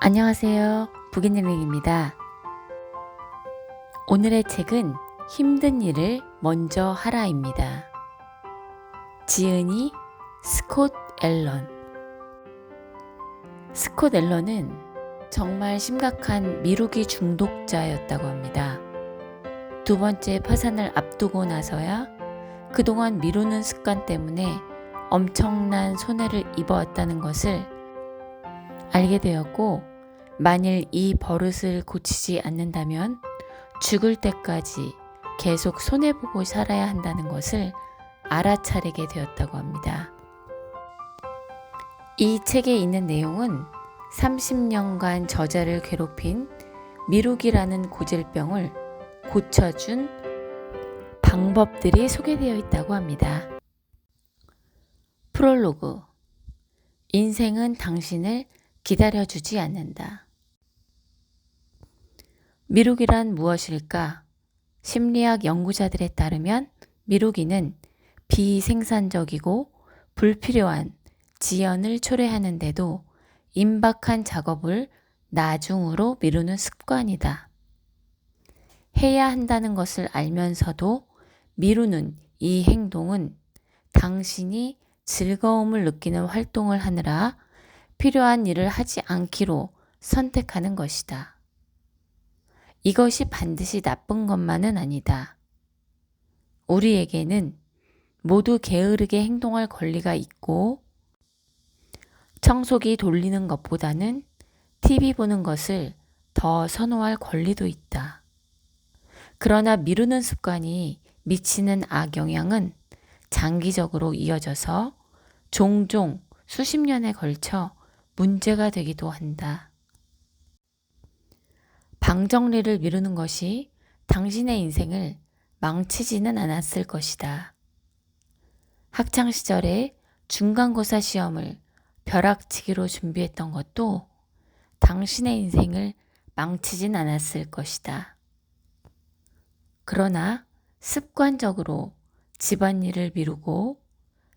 안녕하세요. 부기능력입니다. 오늘의 책은 힘든 일을 먼저 하라입니다. 지은이 스콧 앨런. 스콧 앨런은 정말 심각한 미루기 중독자였다고 합니다. 두 번째 파산을 앞두고 나서야 그동안 미루는 습관 때문에 엄청난 손해를 입어왔다는 것을 알게 되었고, 만일 이 버릇을 고치지 않는다면 죽을 때까지 계속 손해보고 살아야 한다는 것을 알아차리게 되었다고 합니다. 이 책에 있는 내용은 30년간 저자를 괴롭힌 미루기라는 고질병을 고쳐준 방법들이 소개되어 있다고 합니다. 프롤로그. 인생은 당신을 기다려주지 않는다. 미루기란 무엇일까? 심리학 연구자들에 따르면 미루기는 비생산적이고 불필요한 지연을 초래하는데도 임박한 작업을 나중으로 미루는 습관이다. 해야 한다는 것을 알면서도 미루는 이 행동은 당신이 즐거움을 느끼는 활동을 하느라 필요한 일을 하지 않기로 선택하는 것이다. 이것이 반드시 나쁜 것만은 아니다. 우리에게는 모두 게으르게 행동할 권리가 있고, 청소기 돌리는 것보다는 TV 보는 것을 더 선호할 권리도 있다. 그러나 미루는 습관이 미치는 악영향은 장기적으로 이어져서 종종 수십 년에 걸쳐 문제가 되기도 한다. 방정리를 미루는 것이 당신의 인생을 망치지는 않았을 것이다. 학창시절에 중간고사 시험을 벼락치기로 준비했던 것도 당신의 인생을 망치진 않았을 것이다. 그러나 습관적으로 집안일을 미루고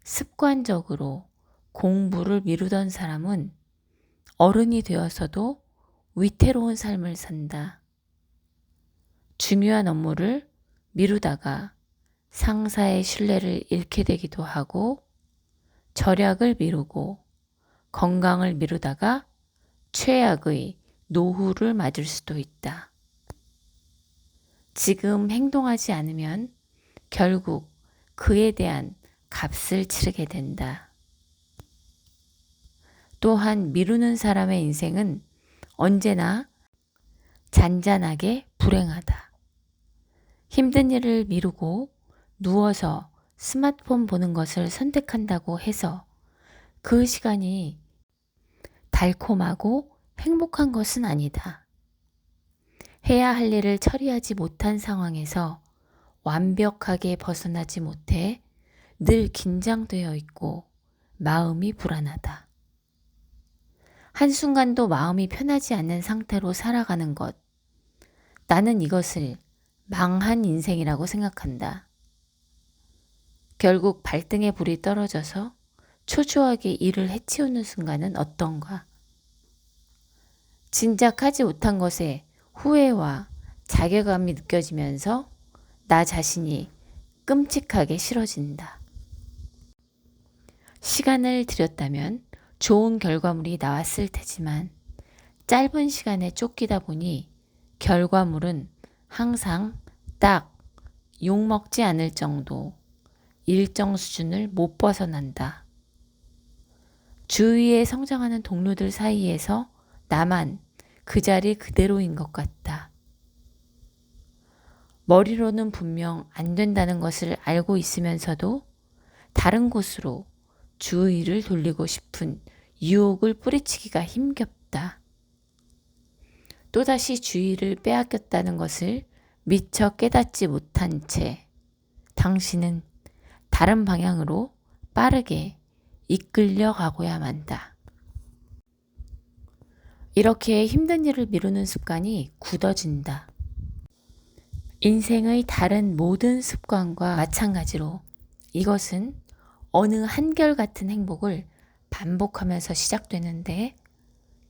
습관적으로 공부를 미루던 사람은 어른이 되어서도 위태로운 삶을 산다. 중요한 업무를 미루다가 상사의 신뢰를 잃게 되기도 하고, 절약을 미루고 건강을 미루다가 최악의 노후를 맞을 수도 있다. 지금 행동하지 않으면 결국 그에 대한 값을 치르게 된다. 또한 미루는 사람의 인생은 언제나 잔잔하게 불행하다. 힘든 일을 미루고 누워서 스마트폰 보는 것을 선택한다고 해서 그 시간이 달콤하고 행복한 것은 아니다. 해야 할 일을 처리하지 못한 상황에서 완벽하게 벗어나지 못해 늘 긴장되어 있고 마음이 불안하다. 한순간도 마음이 편하지 않는 상태로 살아가는 것. 나는 이것을 망한 인생이라고 생각한다. 결국 발등에 불이 떨어져서 초조하게 일을 해치우는 순간은 어떤가? 진작 하지 못한 것에 후회와 자괴감이 느껴지면서 나 자신이 끔찍하게 싫어진다. 시간을 들였다면 좋은 결과물이 나왔을 테지만 짧은 시간에 쫓기다 보니 결과물은 항상 딱 욕먹지 않을 정도 일정 수준을 못 벗어난다. 주위에 성장하는 동료들 사이에서 나만 그 자리 그대로인 것 같다. 머리로는 분명 안 된다는 것을 알고 있으면서도 다른 곳으로 주의를 돌리고 싶은 유혹을 뿌리치기가 힘겹다. 또다시 주의를 빼앗겼다는 것을 미처 깨닫지 못한 채 당신은 다른 방향으로 빠르게 이끌려 가고야 만다. 이렇게 힘든 일을 미루는 습관이 굳어진다. 인생의 다른 모든 습관과 마찬가지로 이것은 어느 한결같은 행복을 반복하면서 시작되는데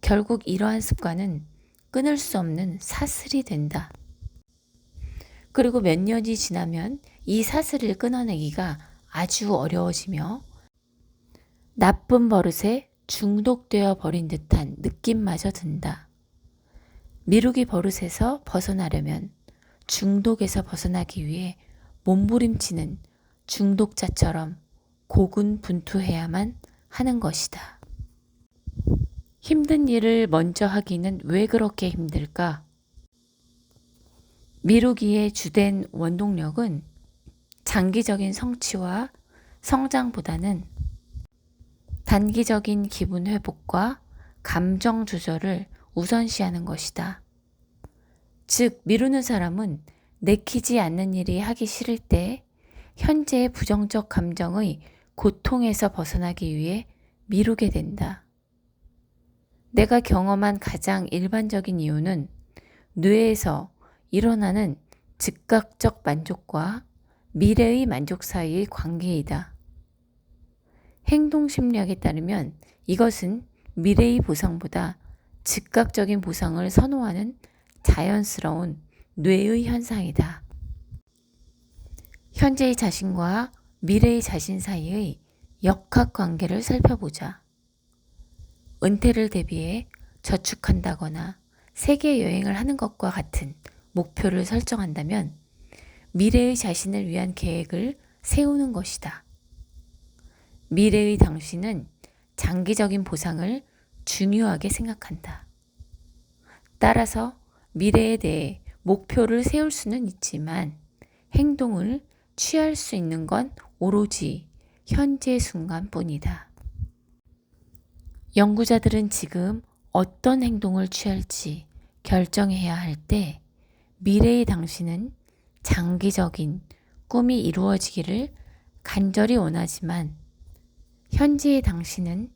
결국 이러한 습관은 끊을 수 없는 사슬이 된다. 그리고 몇 년이 지나면 이 사슬을 끊어내기가 아주 어려워지며 나쁜 버릇에 중독되어 버린 듯한 느낌마저 든다. 미루기 버릇에서 벗어나려면 중독에서 벗어나기 위해 몸부림치는 중독자처럼 고군분투해야만 하는 것이다. 힘든 일을 먼저 하기는 왜 그렇게 힘들까? 미루기의 주된 원동력은 장기적인 성취와 성장보다는 단기적인 기분 회복과 감정 조절을 우선시하는 것이다. 즉, 미루는 사람은 내키지 않는 일이 하기 싫을 때 현재의 부정적 감정의 고통에서 벗어나기 위해 미루게 된다. 내가 경험한 가장 일반적인 이유는 뇌에서 일어나는 즉각적 만족과 미래의 만족 사이의 관계이다. 행동심리학에 따르면 이것은 미래의 보상보다 즉각적인 보상을 선호하는 자연스러운 뇌의 현상이다. 현재의 자신과 미래의 자신 사이의 역학관계를 살펴보자. 은퇴를 대비해 저축한다거나 세계 여행을 하는 것과 같은 목표를 설정한다면 미래의 자신을 위한 계획을 세우는 것이다. 미래의 당신은 장기적인 보상을 중요하게 생각한다. 따라서 미래에 대해 목표를 세울 수는 있지만 행동을 취할 수 있는 건 오로지 현재 순간뿐이다. 연구자들은 지금 어떤 행동을 취할지 결정해야 할 때 미래의 당신은 장기적인 꿈이 이루어지기를 간절히 원하지만 현재의 당신은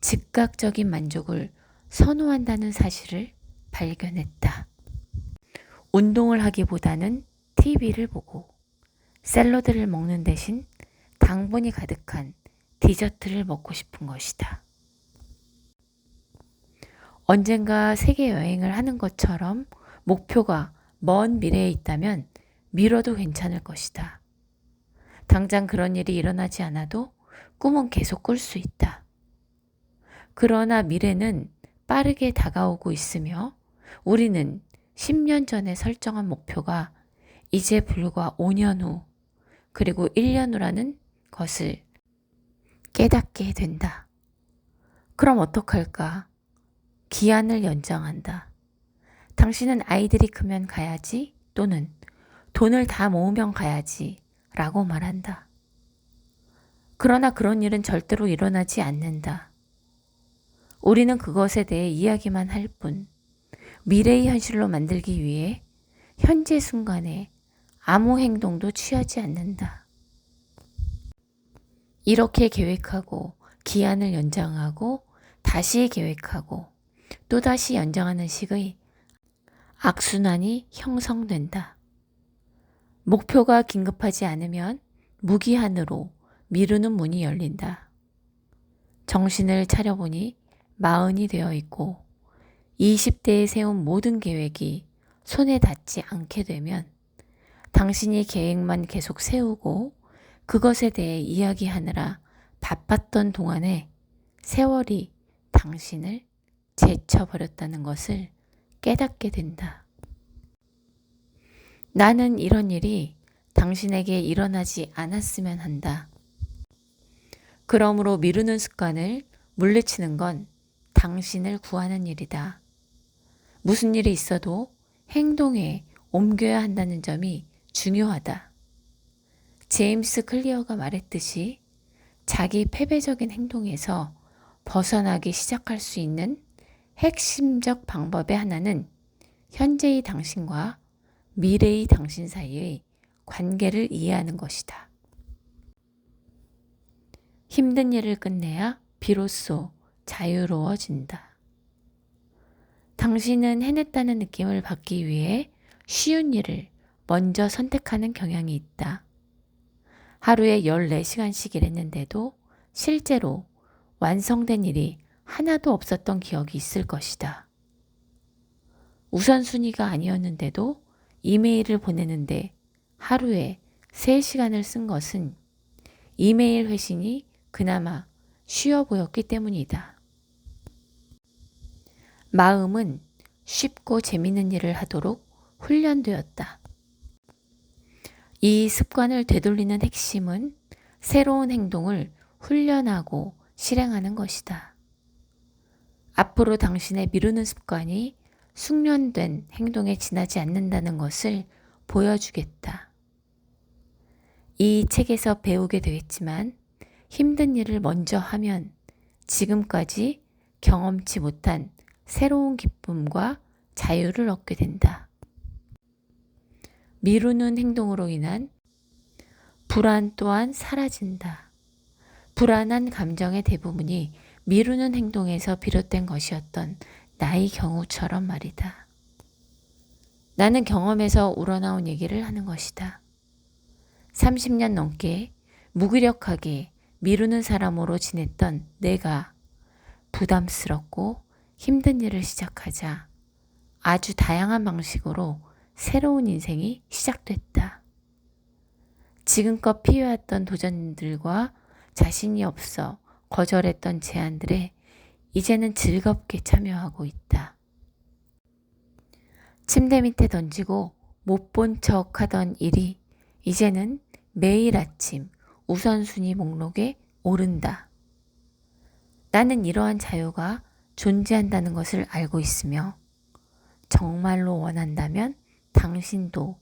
즉각적인 만족을 선호한다는 사실을 발견했다. 운동을 하기보다는 TV를 보고 샐러드를 먹는 대신 당분이 가득한 디저트를 먹고 싶은 것이다. 언젠가 세계 여행을 하는 것처럼 목표가 먼 미래에 있다면 미뤄도 괜찮을 것이다. 당장 그런 일이 일어나지 않아도 꿈은 계속 꿀 수 있다. 그러나 미래는 빠르게 다가오고 있으며 우리는 10년 전에 설정한 목표가 이제 불과 5년 후 그리고 1년 후라는 것을 깨닫게 된다. 그럼 어떡할까? 기한을 연장한다. 당신은 아이들이 크면 가야지 또는 돈을 다 모으면 가야지 라고 말한다. 그러나 그런 일은 절대로 일어나지 않는다. 우리는 그것에 대해 이야기만 할 뿐, 미래의 현실로 만들기 위해 현재 순간에 아무 행동도 취하지 않는다. 이렇게 계획하고 기한을 연장하고 다시 계획하고 또다시 연장하는 식의 악순환이 형성된다. 목표가 긴급하지 않으면 무기한으로 미루는 문이 열린다. 정신을 차려보니 40이 되어 있고 20대에 세운 모든 계획이 손에 닿지 않게 되면 당신이 계획만 계속 세우고 그것에 대해 이야기하느라 바빴던 동안에 세월이 당신을 제쳐버렸다는 것을 깨닫게 된다. 나는 이런 일이 당신에게 일어나지 않았으면 한다. 그러므로 미루는 습관을 물리치는 건 당신을 구하는 일이다. 무슨 일이 있어도 행동에 옮겨야 한다는 점이 중요하다. 제임스 클리어가 말했듯이 자기 패배적인 행동에서 벗어나기 시작할 수 있는 핵심적 방법의 하나는 현재의 당신과 미래의 당신 사이의 관계를 이해하는 것이다. 힘든 일을 끝내야 비로소 자유로워진다. 당신은 해냈다는 느낌을 받기 위해 쉬운 일을 먼저 선택하는 경향이 있다. 하루에 14시간씩 일했는데도 실제로 완성된 일이 하나도 없었던 기억이 있을 것이다. 우선순위가 아니었는데도 이메일을 보내는데 하루에 3시간을 쓴 것은 이메일 회신이 그나마 쉬워 보였기 때문이다. 마음은 쉽고 재밌는 일을 하도록 훈련되었다. 이 습관을 되돌리는 핵심은 새로운 행동을 훈련하고 실행하는 것이다. 앞으로 당신의 미루는 습관이 숙련된 행동에 지나지 않는다는 것을 보여주겠다. 이 책에서 배우게 되겠지만 힘든 일을 먼저 하면 지금까지 경험치 못한 새로운 기쁨과 자유를 얻게 된다. 미루는 행동으로 인한 불안 또한 사라진다. 불안한 감정의 대부분이 미루는 행동에서 비롯된 것이었던 나의 경우처럼 말이다. 나는 경험에서 우러나온 얘기를 하는 것이다. 30년 넘게 무기력하게 미루는 사람으로 지냈던 내가 부담스럽고 힘든 일을 시작하자 아주 다양한 방식으로 새로운 인생이 시작됐다. 지금껏 피해왔던 도전들과 자신이 없어 거절했던 제안들에 이제는 즐겁게 참여하고 있다. 침대 밑에 던지고 못 본 척 하던 일이 이제는 매일 아침 우선순위 목록에 오른다. 나는 이러한 자유가 존재한다는 것을 알고 있으며 정말로 원한다면 당신도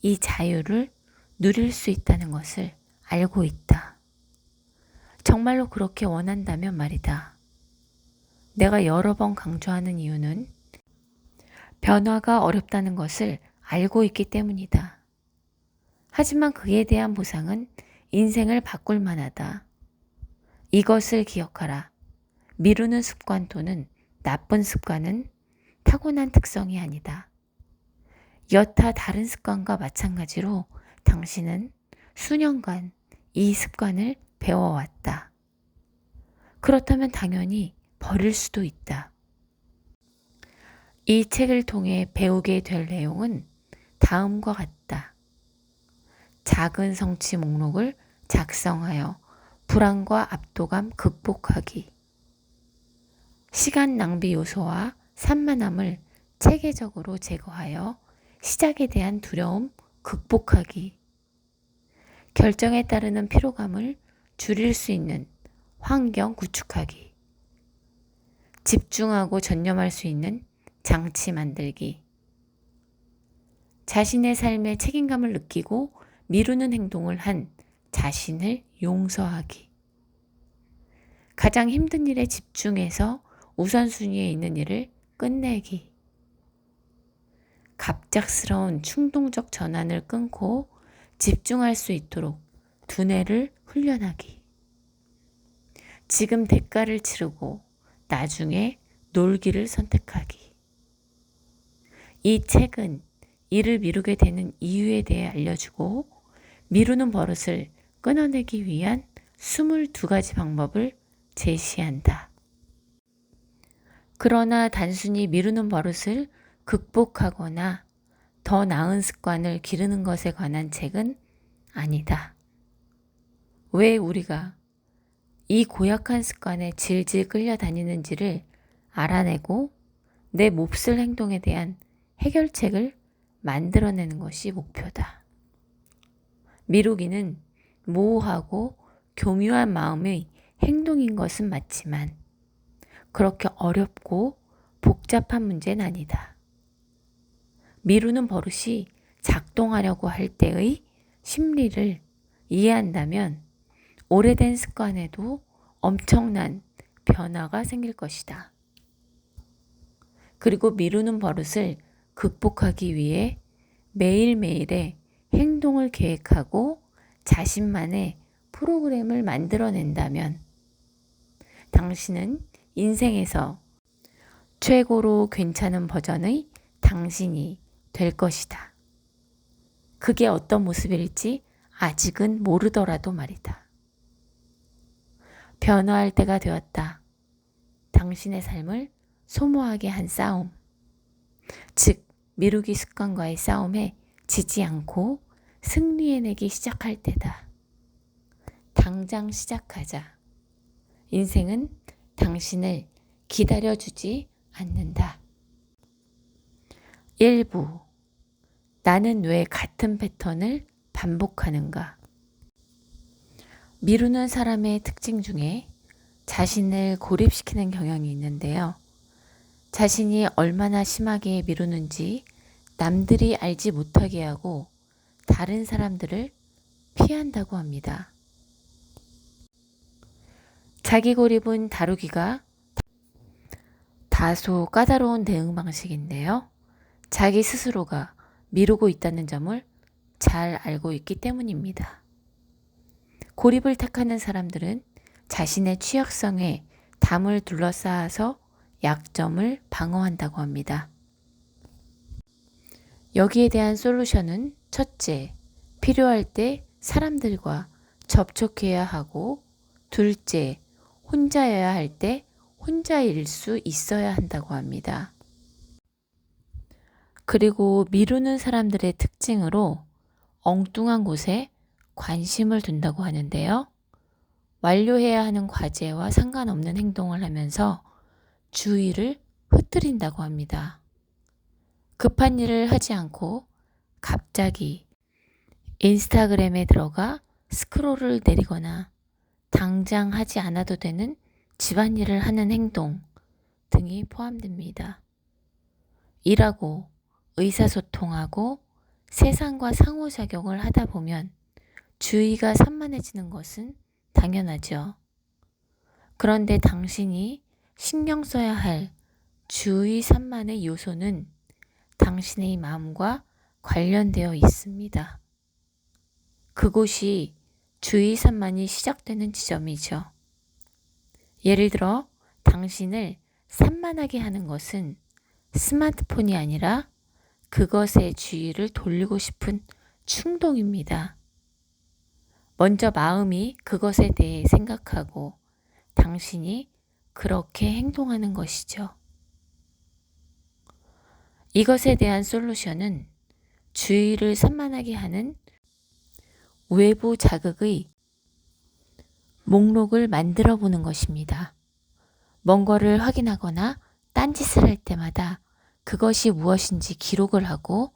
이 자유를 누릴 수 있다는 것을 알고 있다. 정말로 그렇게 원한다면 말이다. 내가 여러 번 강조하는 이유는 변화가 어렵다는 것을 알고 있기 때문이다. 하지만 그에 대한 보상은 인생을 바꿀 만하다. 이것을 기억하라. 미루는 습관 또는 나쁜 습관은 타고난 특성이 아니다. 여타 다른 습관과 마찬가지로 당신은 수년간 이 습관을 배워왔다. 그렇다면 당연히 버릴 수도 있다. 이 책을 통해 배우게 될 내용은 다음과 같다. 작은 성취 목록을 작성하여 불안과 압도감 극복하기. 시간 낭비 요소와 산만함을 체계적으로 제거하여 시작에 대한 두려움 극복하기. 결정에 따르는 피로감을 줄일 수 있는 환경 구축하기. 집중하고 전념할 수 있는 장치 만들기. 자신의 삶에 책임감을 느끼고 미루는 행동을 한 자신을 용서하기. 가장 힘든 일에 집중해서 우선순위에 있는 일을 끝내기. 갑작스러운 충동적 전환을 끊고 집중할 수 있도록 두뇌를 훈련하기. 지금 대가를 치르고 나중에 놀기를 선택하기. 이 책은 일을 미루게 되는 이유에 대해 알려주고 미루는 버릇을 끊어내기 위한 22가지 방법을 제시한다. 그러나 단순히 미루는 버릇을 극복하거나 더 나은 습관을 기르는 것에 관한 책은 아니다. 왜 우리가 이 고약한 습관에 질질 끌려다니는지를 알아내고 내 몹쓸 행동에 대한 해결책을 만들어내는 것이 목표다. 미루기는 모호하고 교묘한 마음의 행동인 것은 맞지만 그렇게 어렵고 복잡한 문제는 아니다. 미루는 버릇이 작동하려고 할 때의 심리를 이해한다면 오래된 습관에도 엄청난 변화가 생길 것이다. 그리고 미루는 버릇을 극복하기 위해 매일매일의 행동을 계획하고 자신만의 프로그램을 만들어낸다면 당신은 인생에서 최고로 괜찮은 버전의 당신이 될 것이다. 그게 어떤 모습일지 아직은 모르더라도 말이다. 변화할 때가 되었다. 당신의 삶을 소모하게 한 싸움. 즉, 미루기 습관과의 싸움에 지지 않고 승리해내기 시작할 때다. 당장 시작하자. 인생은 당신을 기다려주지 않는다. 1부. 나는 왜 같은 패턴을 반복하는가? 미루는 사람의 특징 중에 자신을 고립시키는 경향이 있는데요. 자신이 얼마나 심하게 미루는지 남들이 알지 못하게 하고 다른 사람들을 피한다고 합니다. 자기 고립은 다루기가 다소 까다로운 대응 방식인데요. 자기 스스로가 미루고 있다는 점을 잘 알고 있기 때문입니다. 고립을 택하는 사람들은 자신의 취약성에 담을 둘러싸아서 약점을 방어한다고 합니다. 여기에 대한 솔루션은 첫째, 필요할 때 사람들과 접촉해야 하고, 둘째, 혼자여야 할 때 혼자일 수 있어야 한다고 합니다. 그리고 미루는 사람들의 특징으로 엉뚱한 곳에 관심을 둔다고 하는데요. 완료해야 하는 과제와 상관없는 행동을 하면서 주의를 흐트린다고 합니다. 급한 일을 하지 않고 갑자기 인스타그램에 들어가 스크롤을 내리거나 당장 하지 않아도 되는 집안일을 하는 행동 등이 포함됩니다. 일하고 의사소통하고 세상과 상호작용을 하다 보면 주의가 산만해지는 것은 당연하죠. 그런데 당신이 신경 써야 할 주의 산만의 요소는 당신의 마음과 관련되어 있습니다. 그곳이 주의 산만이 시작되는 지점이죠. 예를 들어 당신을 산만하게 하는 것은 스마트폰이 아니라 그것의 주의를 돌리고 싶은 충동입니다. 먼저 마음이 그것에 대해 생각하고 당신이 그렇게 행동하는 것이죠. 이것에 대한 솔루션은 주의를 산만하게 하는 외부 자극의 목록을 만들어 보는 것입니다. 먼 거를 확인하거나 딴짓을 할 때마다 그것이 무엇인지 기록을 하고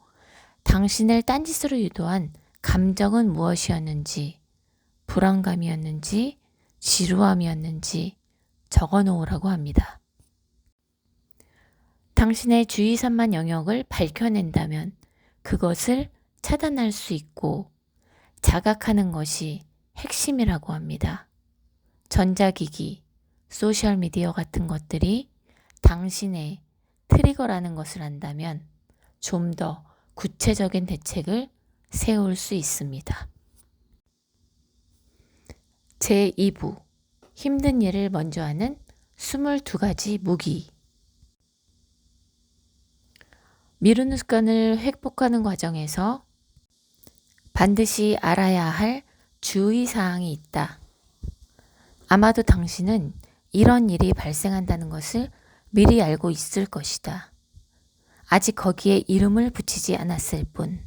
당신을 딴짓으로 유도한 감정은 무엇이었는지, 불안감이었는지, 지루함이었는지 적어 놓으라고 합니다. 당신의 주의 산만 영역을 밝혀낸다면 그것을 차단할 수 있고 자각하는 것이 핵심이라고 합니다. 전자기기, 소셜미디어 같은 것들이 당신의 트리거라는 것을 안다면 좀 더 구체적인 대책을 세울 수 있습니다. 제2부 힘든 일을 먼저 하는 22가지 무기. 미루는 습관을 획복하는 과정에서 반드시 알아야 할 주의사항이 있다. 아마도 당신은 이런 일이 발생한다는 것을 미리 알고 있을 것이다. 아직 거기에 이름을 붙이지 않았을 뿐.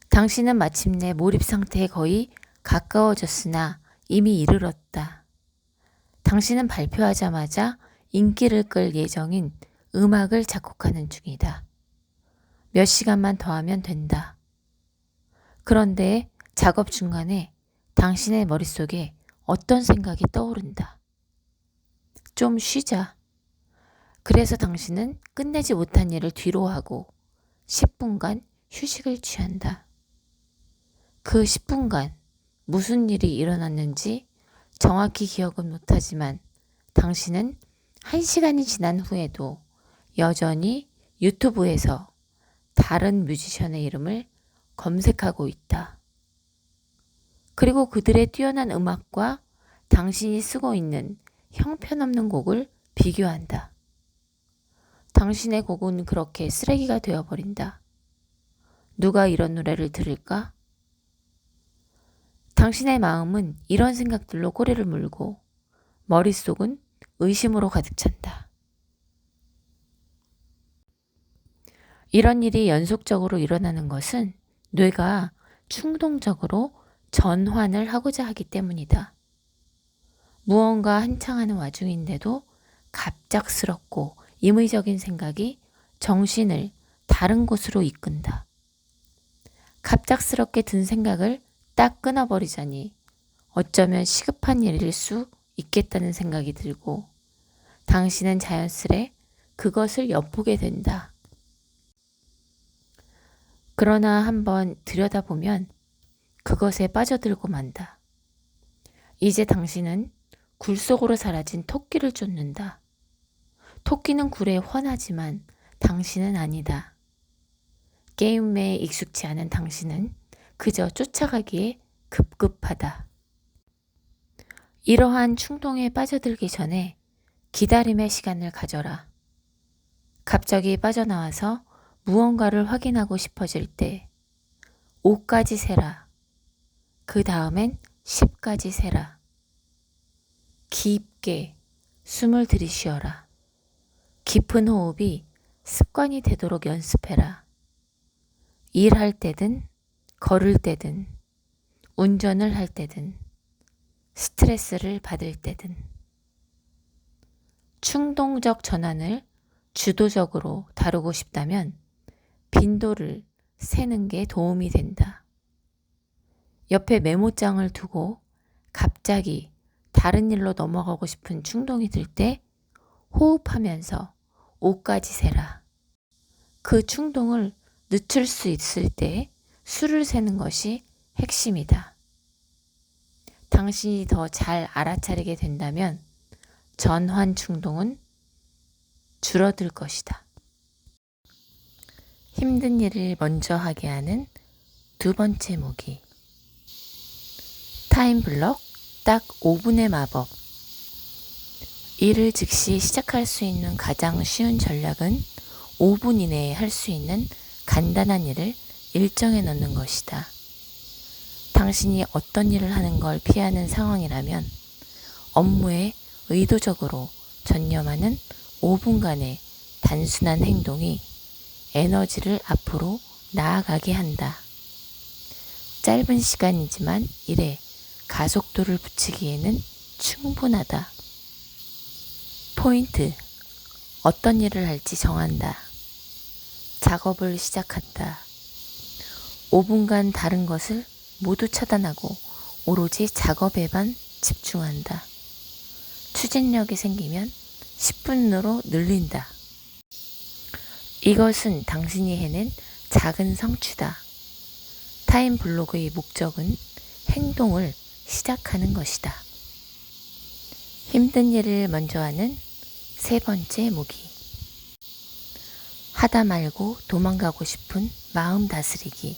당신은 마침내 몰입 상태에 거의 가까워졌으나 이미 이르렀다. 당신은 발표하자마자 인기를 끌 예정인 음악을 작곡하는 중이다. 몇 시간만 더 하면 된다. 그런데 작업 중간에 당신의 머릿속에 어떤 생각이 떠오른다. 좀 쉬자. 그래서 당신은 끝내지 못한 일을 뒤로하고 10분간 휴식을 취한다. 그 10분간 무슨 일이 일어났는지 정확히 기억은 못하지만 당신은 1시간이 지난 후에도 여전히 유튜브에서 다른 뮤지션의 이름을 검색하고 있다. 그리고 그들의 뛰어난 음악과 당신이 쓰고 있는 형편없는 곡을 비교한다. 당신의 곡은 그렇게 쓰레기가 되어버린다. 누가 이런 노래를 들을까? 당신의 마음은 이런 생각들로 꼬리를 물고 머릿속은 의심으로 가득 찬다. 이런 일이 연속적으로 일어나는 것은 뇌가 충동적으로 전환을 하고자 하기 때문이다. 무언가 한창 하는 와중인데도 갑작스럽고 임의적인 생각이 정신을 다른 곳으로 이끈다. 갑작스럽게 든 생각을 딱 끊어버리자니 어쩌면 시급한 일일 수 있겠다는 생각이 들고 당신은 자연스레 그것을 엿보게 된다. 그러나 한번 들여다보면 그것에 빠져들고 만다. 이제 당신은 굴 속으로 사라진 토끼를 쫓는다. 토끼는 굴에 훤하지만 당신은 아니다. 게임에 익숙치 않은 당신은 그저 쫓아가기에 급급하다. 이러한 충동에 빠져들기 전에 기다림의 시간을 가져라. 갑자기 빠져나와서 무언가를 확인하고 싶어질 때 5까지 세라. 그 다음엔 10까지 세라. 깊게 숨을 들이쉬어라. 깊은 호흡이 습관이 되도록 연습해라. 일할 때든 걸을 때든 운전을 할 때든 스트레스를 받을 때든 충동적 전환을 주도적으로 다루고 싶다면 빈도를 세는 게 도움이 된다. 옆에 메모장을 두고 갑자기 다른 일로 넘어가고 싶은 충동이 들 때 호흡하면서 5까지 세라. 그 충동을 늦출 수 있을 때 수를 세는 것이 핵심이다. 당신이 더 잘 알아차리게 된다면 전환 충동은 줄어들 것이다. 힘든 일을 먼저 하게 하는 두 번째 무기. 타임블럭 딱 5분의 마법. 일을 즉시 시작할 수 있는 가장 쉬운 전략은 5분 이내에 할 수 있는 간단한 일을 일정에 넣는 것이다. 당신이 어떤 일을 하는 걸 피하는 상황이라면 업무에 의도적으로 전념하는 5분간의 단순한 행동이 에너지를 앞으로 나아가게 한다. 짧은 시간이지만 일에 가속도를 붙이기에는 충분하다. 포인트. 어떤 일을 할지 정한다. 작업을 시작한다. 5분간 다른 것을 모두 차단하고 오로지 작업에만 집중한다. 추진력이 생기면 10분으로 늘린다. 이것은 당신이 해낸 작은 성취다. 타임블록의 목적은 행동을 시작하는 것이다. 힘든 일을 먼저 하는 세 번째 무기. 하다 말고 도망가고 싶은 마음 다스리기.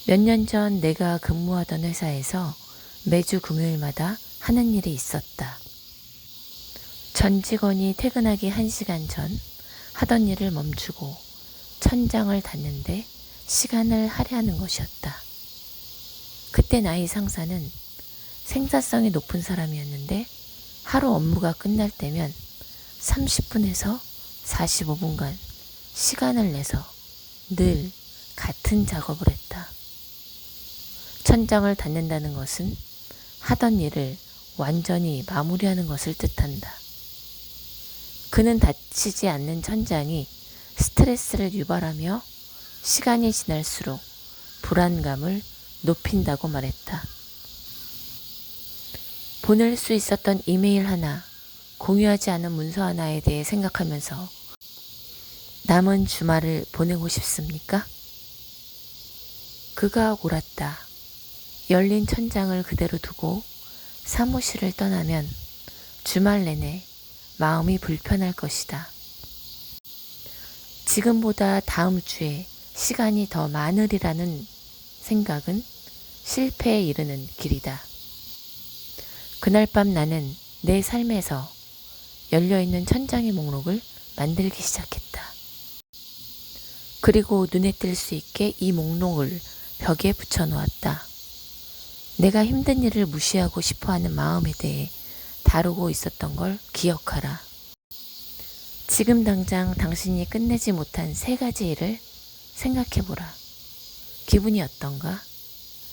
몇 년 전 내가 근무하던 회사에서 매주 금요일마다 하는 일이 있었다. 전 직원이 퇴근하기 1시간 전 하던 일을 멈추고 천장을 닫는데 시간을 할애하는 것이었다. 그때 나의 상사는 생산성이 높은 사람이었는데 하루 업무가 끝날 때면 30분에서 45분간 시간을 내서 늘 같은 작업을 했다. 천장을 닫는다는 것은 하던 일을 완전히 마무리하는 것을 뜻한다. 그는 닫히지 않는 천장이 스트레스를 유발하며 시간이 지날수록 불안감을 높인다고 말했다. 보낼 수 있었던 이메일 하나, 공유하지 않은 문서 하나에 대해 생각하면서 남은 주말을 보내고 싶습니까? 그가 옳았다. 열린 천장을 그대로 두고 사무실을 떠나면 주말 내내 마음이 불편할 것이다. 지금보다 다음 주에 시간이 더 많으리라는 생각은 실패에 이르는 길이다. 그날 밤 나는 내 삶에서 열려있는 천장의 목록을 만들기 시작했다. 그리고 눈에 띌 수 있게 이 목록을 벽에 붙여 놓았다. 내가 힘든 일을 무시하고 싶어하는 마음에 대해 다루고 있었던 걸 기억하라. 지금 당장 당신이 끝내지 못한 3가지 일을 생각해보라. 기분이 어떤가?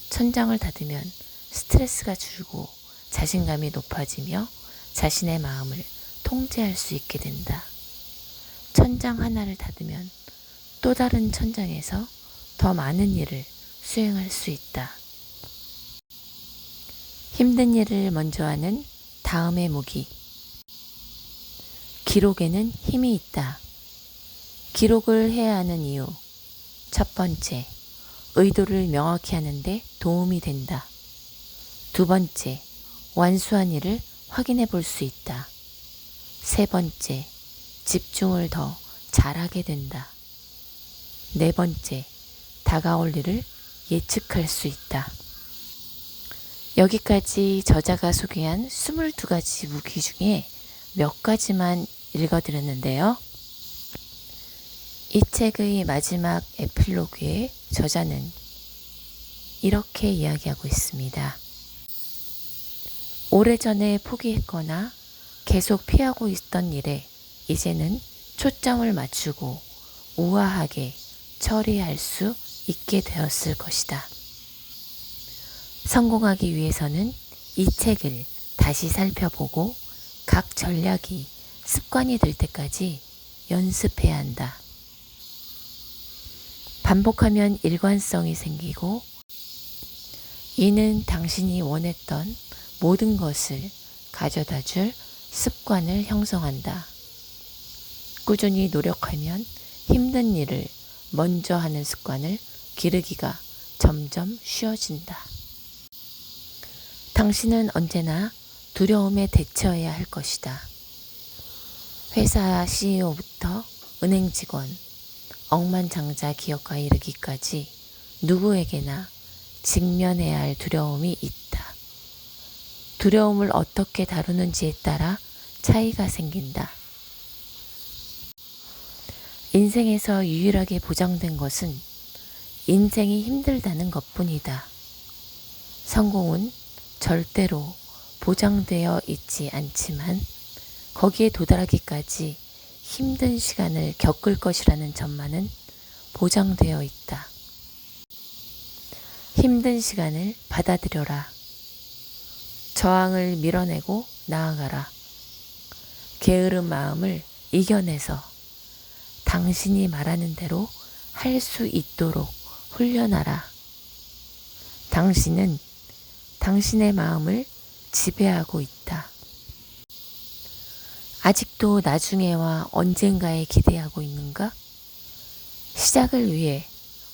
천장을 닫으면 스트레스가 줄고 자신감이 높아지며 자신의 마음을 통제할 수 있게 된다. 천장 하나를 닫으면 또 다른 천장에서 더 많은 일을 수행할 수 있다. 힘든 일을 먼저 하는 다음의 무기. 기록에는 힘이 있다. 기록을 해야 하는 이유. 첫 번째, 의도를 명확히 하는데 도움이 된다. 두 번째, 완수한 일을 확인해 볼 수 있다. 세 번째, 집중을 더 잘하게 된다. 네 번째, 다가올 일을 예측할 수 있다. 여기까지 저자가 소개한 22가지 무기 중에 몇 가지만 읽어드렸는데요. 이 책의 마지막 에필로그에 저자는 이렇게 이야기하고 있습니다. 오래전에 포기했거나 계속 피하고 있던 일에 이제는 초점을 맞추고 우아하게 처리할 수 있게 되었을 것이다. 성공하기 위해서는 이 책을 다시 살펴보고 각 전략이 습관이 될 때까지 연습해야 한다. 반복하면 일관성이 생기고 이는 당신이 원했던 모든 것을 가져다 줄 습관을 형성한다. 꾸준히 노력하면 힘든 일을 먼저 하는 습관을 기르기가 점점 쉬워진다. 당신은 언제나 두려움에 대처해야 할 것이다. 회사 CEO부터 은행 직원, 억만장자 기업가 이르기까지 누구에게나 직면해야 할 두려움이 있다. 두려움을 어떻게 다루는지에 따라 차이가 생긴다. 인생에서 유일하게 보장된 것은 인생이 힘들다는 것뿐이다. 성공은 절대로 보장되어 있지 않지만 거기에 도달하기까지 힘든 시간을 겪을 것이라는 점만은 보장되어 있다. 힘든 시간을 받아들여라. 저항을 밀어내고 나아가라. 게으른 마음을 이겨내서 당신이 말하는 대로 할 수 있도록 훈련하라. 당신은 당신의 마음을 지배하고 있다. 아직도 나중에와 언젠가에 기대하고 있는가? 시작을 위해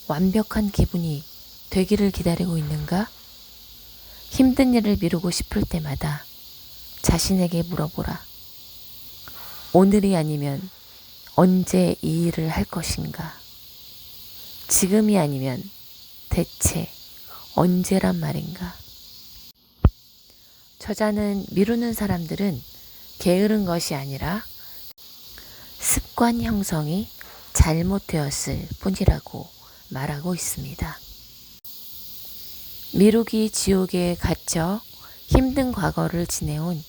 완벽한 기분이 되기를 기다리고 있는가? 힘든 일을 미루고 싶을 때마다 자신에게 물어보라. 오늘이 아니면 언제 이 일을 할 것인가? 지금이 아니면 대체 언제란 말인가? 저자는 미루는 사람들은 게으른 것이 아니라 습관 형성이 잘못되었을 뿐이라고 말하고 있습니다. 미루기 지옥에 갇혀 힘든 과거를 지내온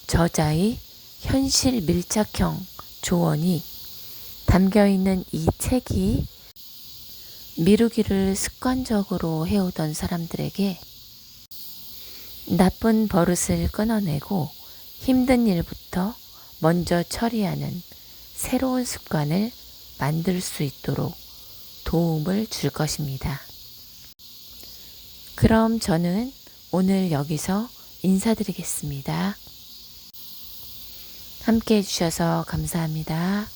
저자의 현실 밀착형 조언이 담겨있는 이 책이 미루기를 습관적으로 해오던 사람들에게 나쁜 버릇을 끊어내고 힘든 일부터 먼저 처리하는 새로운 습관을 만들 수 있도록 도움을 줄 것입니다. 그럼 저는 오늘 여기서 인사드리겠습니다. 함께 해주셔서 감사합니다.